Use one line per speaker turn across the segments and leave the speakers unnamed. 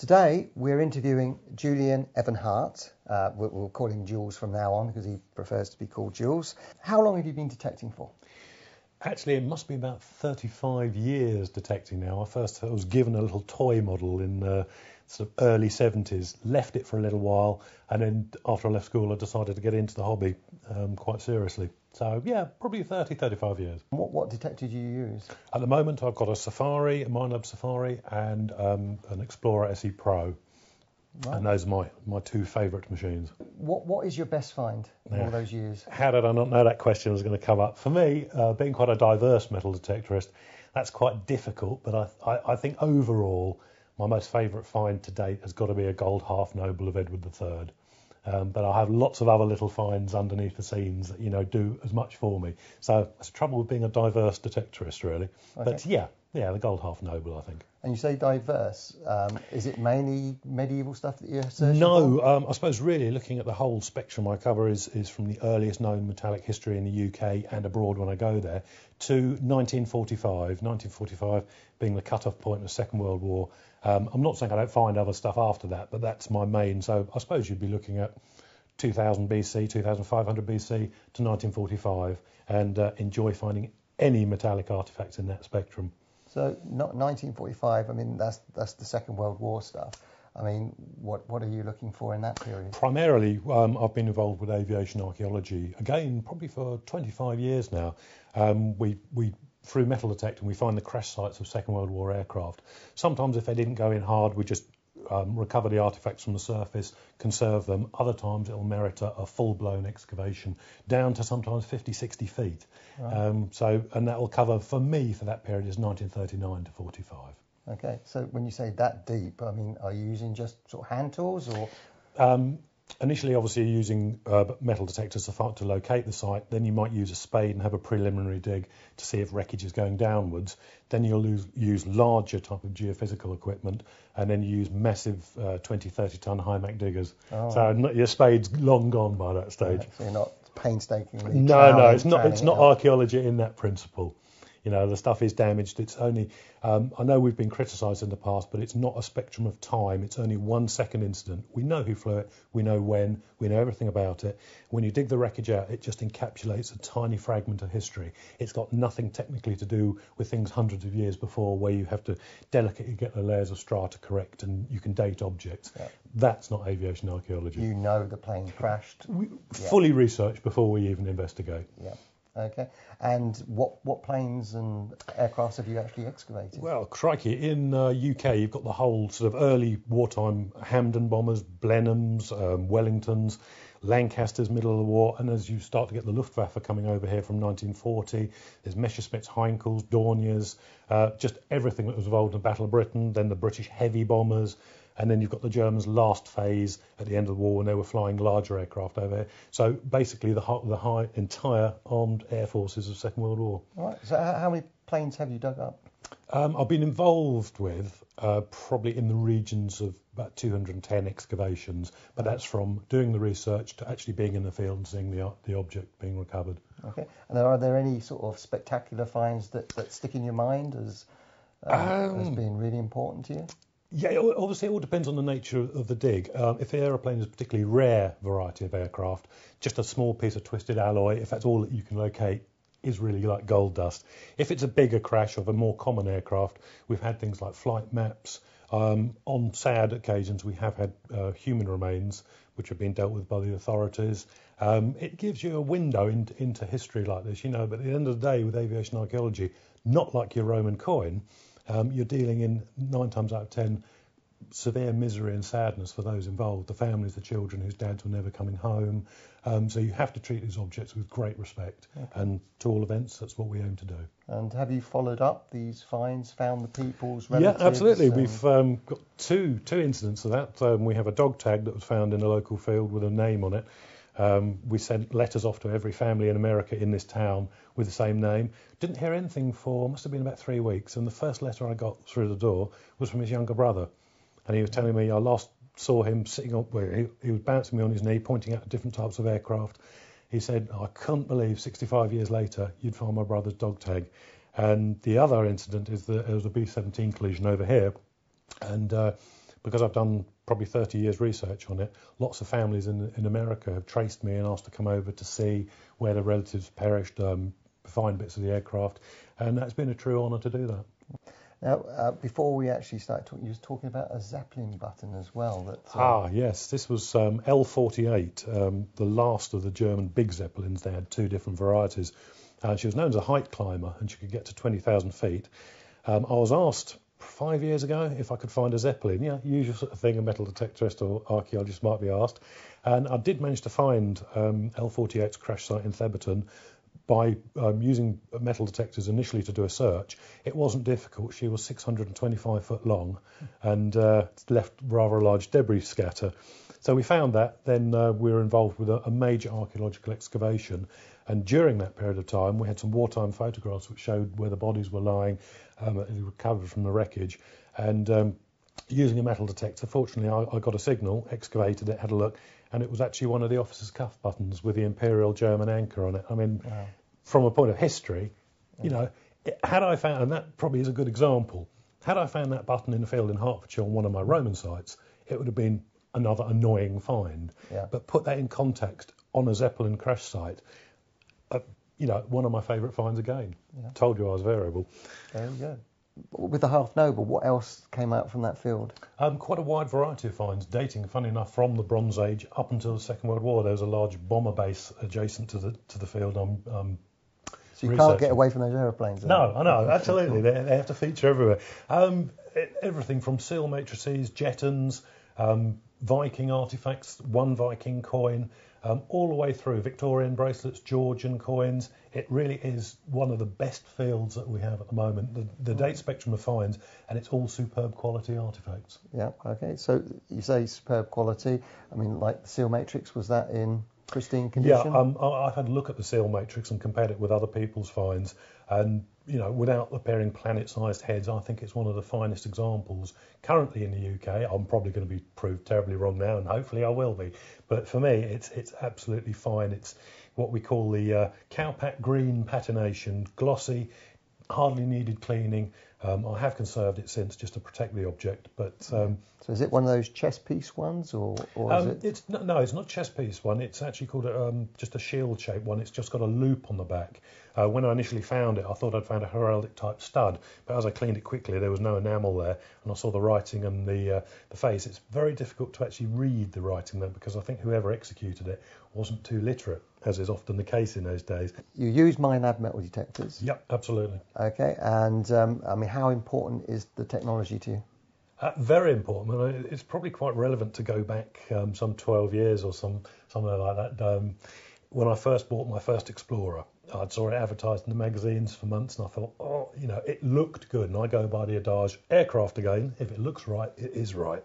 Today we're interviewing Julian Evanhart. We'll call him Jules from now on because he prefers to be called Jules. How long have you been detecting for?
Actually, it must be about 35 years detecting now. I was given a little toy model in the sort of early 70s, left it for a little while, and then after I left school I decided to get into the hobby quite seriously. So yeah, probably 35 years.
What detector do you use?
At the moment I've got a Safari, a Minelab Safari, and an Explorer SE Pro. Right. And those are my two favourite machines.
What is your best find in all those years?
How did I not know that question was going to come up? For me, being quite a diverse metal detectorist, that's quite difficult, but I think overall my most favourite find to date has got to be a gold half noble of Edward III. But I have lots of other little finds underneath the scenes that, do as much for me. So that's the trouble with being a diverse detectorist, really. Okay. But yeah, the gold half noble, I think.
And you say diverse. Is it mainly medieval stuff that you're searching
for?
No,
I suppose really looking at the whole spectrum I cover is from the earliest known metallic history in the UK and abroad when I go there, to 1945. 1945 being the cut-off point of the Second World War. I'm not saying I don't find other stuff after that, but that's my main. So I suppose you'd be looking at 2000 BC, 2500 BC to 1945, and enjoy finding any metallic artifacts in that spectrum.
So not 1945. I mean, that's the Second World War stuff. I mean, what are you looking for in that period?
Primarily, I've been involved with aviation archaeology, again, probably for 25 years now. We through metal detecting, we find the crash sites of Second World War aircraft. Sometimes if they didn't go in hard, we just recover the artifacts from the surface, conserve them. Other times it'll merit a full-blown excavation, down to sometimes 50, 60 feet. Right. And that will cover, for me, for that period, is 1939 to 45.
Okay, so when you say that deep, I mean, are you using just sort of hand tools or?
Initially, obviously, you're using metal detectors to locate the site. Then you might use a spade and have a preliminary dig to see if wreckage is going downwards. Then you'll use larger type of geophysical equipment, and then you use massive 20, 30-ton high-mac diggers. Oh. So your spade's long gone by that stage.
Right, so you're not painstakingly
No, it's not archaeology in that principle. The stuff is damaged. It's only, I know we've been criticised in the past, but it's not a spectrum of time. It's only 1 second incident. We know who flew it. We know when. We know everything about it. When you dig the wreckage out, it just encapsulates a tiny fragment of history. It's got nothing technically to do with things hundreds of years before, where you have to delicately get the layers of strata correct and you can date objects. Yeah. That's not aviation archaeology.
You know the plane crashed.
Fully researched before we even investigate.
Yeah. Okay, and what planes and aircraft have you actually excavated?
Well, crikey, in UK you've got the whole sort of early wartime Hampden bombers, Blenheims, Wellingtons, Lancasters, middle of the war, and as you start to get the Luftwaffe coming over here from 1940, there's Messerschmitts, Heinkels, Dorniers, just everything that was involved in the Battle of Britain, then the British heavy bombers, and then you've got the Germans' last phase at the end of the war when they were flying larger aircraft over here. So basically the entire armed air forces of the Second World War.
All right, so how many planes have you dug up?
I've been involved with probably in the regions of about 210 excavations, but that's from doing the research to actually being in the field and seeing the object being recovered.
Okay, and are there any sort of spectacular finds that stick in your mind as being really important to you?
Yeah, obviously it all depends on the nature of the dig. If the aeroplane is a particularly rare variety of aircraft, just a small piece of twisted alloy, if that's all that you can locate, is really like gold dust. If it's a bigger crash of a more common aircraft, we've had things like flight maps. On sad occasions, we have had human remains, which have been dealt with by the authorities. It gives you a window into history like this, but at the end of the day, with aviation archaeology, not like your Roman coin, you're dealing in 9 times out of 10 severe misery and sadness for those involved, the families, the children whose dads were never coming home. So you have to treat these objects with great respect. Okay. And to all events, that's what we aim to do.
And have you followed up these finds, found the people's relatives?
Yeah, absolutely. We've got two incidents of that. We have a dog tag that was found in a local field with a name on it. We sent letters off to every family in America in this town with the same name. Didn't hear anything for, must have been about 3 weeks. And the first letter I got through the door was from his younger brother. And he was telling me I last saw him sitting up where he was bouncing me on his knee, pointing at different types of aircraft. He said, I couldn't believe 65 years later you'd find my brother's dog tag. And the other incident is that there was a B-17 collision over here. And because I've done probably 30 years research on it, lots of families in America have traced me and asked to come over to see where their relatives perished, find bits of the aircraft, and that's been a true honour to do that.
Now, before we actually started talking, you were talking about a Zeppelin button as well. That,
yes, this was L48, the last of the German big Zeppelins. They had two different varieties. She was known as a height climber, and she could get to 20,000 feet. I was asked 5 years ago if I could find a Zeppelin. Yeah, usual sort of thing a metal detectorist or archaeologist might be asked. And I did manage to find L48's crash site in Theberton by using metal detectors initially to do a search. It wasn't difficult. She was 625 foot long and left rather a large debris scatter. So we found that. Then we were involved with a major archaeological excavation. And during that period of time, we had some wartime photographs which showed where the bodies were lying, recovered from the wreckage. And using a metal detector, fortunately, I got a signal, excavated it, had a look, and it was actually one of the officer's cuff buttons with the Imperial German anchor on it. I mean, wow. From a point of history, you know, had I found, and that probably is a good example, had I found that button in the field in Hertfordshire on one of my Roman sites, it would have been another annoying find. Yeah. But put that in context on a Zeppelin crash site, you know, one of my favourite finds again. Yeah. Told you I was variable.
There you go. With the Half Noble, what else came out from that field?
Quite a wide variety of finds, dating, funny enough, from the Bronze Age up until the Second World War. There was a large bomber base adjacent to the field.
So you can't get away from those aeroplanes.
No, I know, absolutely. They have to feature everywhere. Everything from seal matrices, jettons, Viking artefacts, one Viking coin, all the way through Victorian bracelets, Georgian coins. It really is one of the best fields that we have at the moment. The date spectrum of finds, and it's all superb quality artefacts.
Yeah, okay. So you say superb quality. I mean, like the seal matrix, was that in pristine condition?
Yeah, I've had a look at the seal matrix and compared it with other people's finds, and you know, without appearing planet-sized heads, I think it's one of the finest examples currently in the UK. I'm probably going to be proved terribly wrong now, and hopefully I will be. But for me, it's absolutely fine. It's what we call the cowpack green patination, glossy, hardly needed cleaning. I have conserved it since just to protect the object, but
so is it one of those chess piece ones, or is it?
It's not chess piece one. It's actually called just a shield shaped one. It's just got a loop on the back. When I initially found it, I thought I'd found a heraldic type stud, but as I cleaned it quickly, there was no enamel there, and I saw the writing and the face. It's very difficult to actually read the writing there because I think whoever executed it wasn't too literate, as is often the case in those days.
You use Minelab metal detectors?
Yep, absolutely.
Okay, and I mean, how important is the technology to you?
Very important. I mean, it's probably quite relevant to go back some 12 years or something like that. When I first bought my first Explorer, I saw it advertised in the magazines for months, and I thought, oh, you know, it looked good. And I go by the adage, aircraft again, if it looks right, it is right.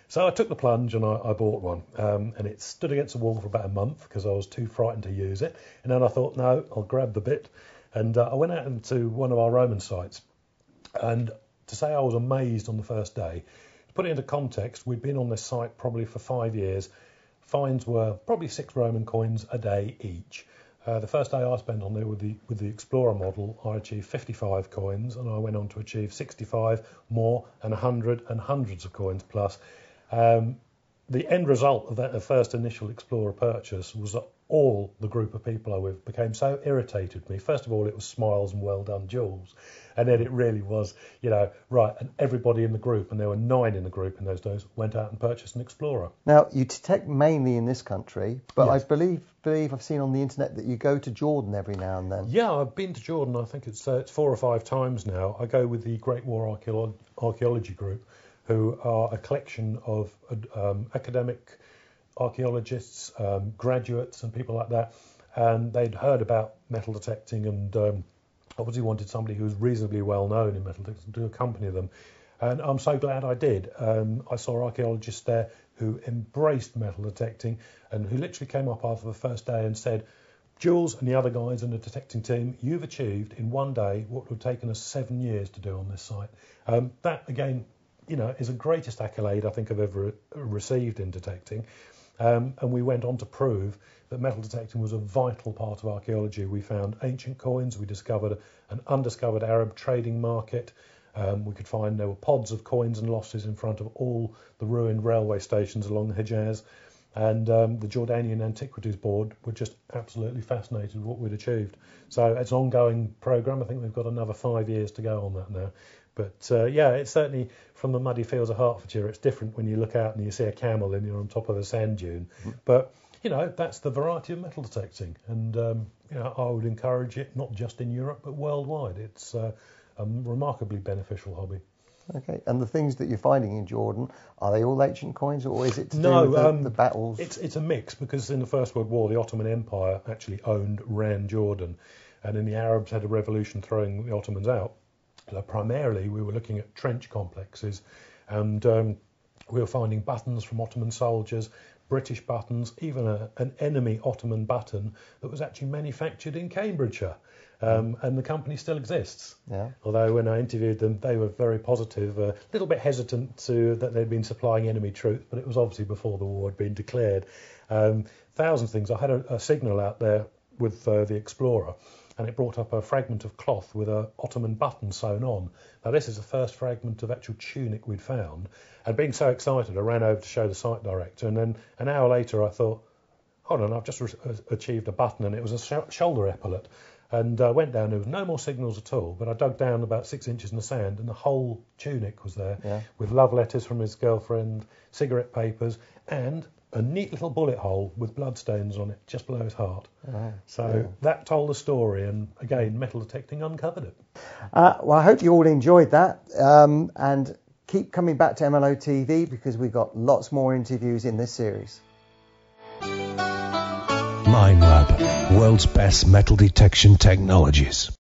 So I took the plunge and I bought one, and it stood against the wall for about a month because I was too frightened to use it. And then I thought, no, I'll grab the bit. And I went out into one of our Roman sites, and to say I was amazed on the first day, to put it into context, we'd been on this site probably for 5 years. Finds were probably 6 Roman coins a day each. The first day I spent on there with the Explorer model, I achieved 55 coins, and I went on to achieve 65 more and 100 and hundreds of coins plus. The end result of that first initial Explorer purchase was that all the group of people I was with became so irritated with me. First of all, it was smiles and well done, Jules. And then it really was, you know, right, and everybody in the group, and there were 9 in the group in those days, went out and purchased an Explorer.
Now, you detect mainly in this country, but
yes.
I believe I've seen on the internet that you go to Jordan every now and then.
Yeah, I've been to Jordan, I think it's 4 or 5 times now. I go with the Great War Archaeology Group, who are a collection of academic archaeologists, graduates and people like that, and they'd heard about metal detecting and obviously wanted somebody who was reasonably well known in metal detecting to accompany them, and I'm so glad I did. I saw archaeologists there who embraced metal detecting and who literally came up after the first day and said, Jules and the other guys in the detecting team, you've achieved in one day what would have taken us 7 years to do on this site. That again, you know, is the greatest accolade I think I've ever received in detecting. And we went on to prove that metal detecting was a vital part of archaeology. We found ancient coins, we discovered an undiscovered Arab trading market, We could find there were pods of coins and losses in front of all the ruined railway stations along the Hejaz. And the Jordanian Antiquities Board were just absolutely fascinated with what we'd achieved. So it's an ongoing programme. I think we've got another 5 years to go on that now. But yeah, it's certainly from the muddy fields of Hertfordshire, it's different when you look out and you see a camel and you're on top of a sand dune. But, you know, that's the variety of metal detecting. And, you know, I would encourage it, not just in Europe, but worldwide. It's a remarkably beneficial hobby.
Okay, and the things that you're finding in Jordan, are they all ancient coins, or is it to do with the battles?
It's a mix, because in the First World War, the Ottoman Empire actually ran Jordan, and then the Arabs had a revolution throwing the Ottomans out. So primarily, we were looking at trench complexes, and we were finding buttons from Ottoman soldiers, British buttons, even an enemy Ottoman button that was actually manufactured in Cambridgeshire. And the company still exists. Yeah. Although when I interviewed them, they were very positive, a little bit hesitant that they'd been supplying enemy troops, but it was obviously before the war had been declared. Thousands of things. I had a signal out there with the Explorer, and it brought up a fragment of cloth with an Ottoman button sewn on. Now, this is the first fragment of actual tunic we'd found. And being so excited, I ran over to show the site director, and then an hour later I thought, hold on, I've just achieved a button, and it was a shoulder epaulet. And I went down, there was no more signals at all, but I dug down about 6 inches in the sand, and the whole tunic was there, with love letters from his girlfriend, cigarette papers, and a neat little bullet hole with bloodstains on it, just below his heart. That told the story, and again, metal detecting uncovered it.
Well, I hope you all enjoyed that, and keep coming back to MLO TV, because we've got lots more interviews in this series.
Minelab, world's best metal detection technologies.